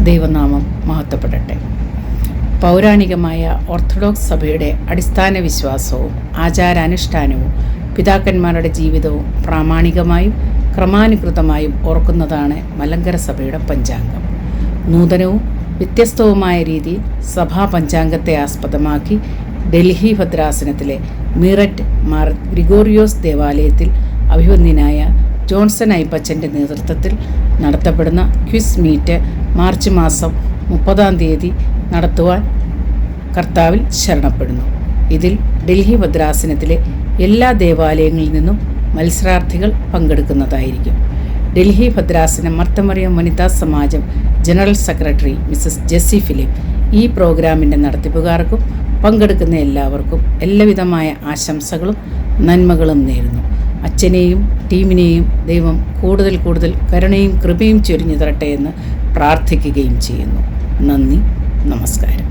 ദൈവനാമം മഹത്വപ്പെടട്ടെ. പൗരാണികമായ ഓർത്തഡോക്സ് സഭയുടെ അടിസ്ഥാന വിശ്വാസവും ആചാരാനുഷ്ഠാനവും പിതാക്കന്മാരുടെ ജീവിതവും പ്രാമാണികമായും ക്രമാനുഗതമായും ഓർക്കുന്നതാണ് മലങ്കര സഭയുടെ പഞ്ചാംഗം. നൂതനവും വ്യത്യസ്തവുമായ രീതിയിൽ സഭാ പഞ്ചാംഗത്തെ ആസ്പദമാക്കി ഡൽഹി ഭദ്രാസനത്തിലെ മീററ്റ് മാർ ഗ്രിഗോറിയോസ് ദേവാലയത്തിൽ അഭിവന്ദ്യനായ ജോൺസൺ അയ്യപ്പച്ചൻ്റെ നേതൃത്വത്തിൽ നടത്തപ്പെടുന്ന ക്വിസ് മീറ്റ് മാർച്ച് മാസം 30 നടത്തുവാൻ കർത്താവിൽ ശരണപ്പെടുന്നു. ഇതിൽ ഡൽഹി ഭദ്രാസനത്തിലെ എല്ലാ ദേവാലയങ്ങളിൽ നിന്നും മത്സരാർത്ഥികൾ പങ്കെടുക്കുന്നതായിരിക്കും. ഡൽഹി ഭദ്രാസനം Marthamariam Vanitha Samajam general secretary Mrs Jessy Philip ഈ പ്രോഗ്രാമിൻ്റെ നടത്തിപ്പുകാർക്കും പങ്കെടുക്കുന്ന എല്ലാവർക്കും എല്ലാവിധമായ ആശംസകളും നന്മകളും നേരുന്നു. അച്ഛനെയും ടീമിനെയും ദൈവം കൂടുതൽ കരുണയും കൃപയും ചൊരിഞ്ഞു തരട്ടെ എന്ന് പ്രാർത്ഥിക്കുകയും ചെയ്യുന്നു. നന്ദി, നമസ്കാരം.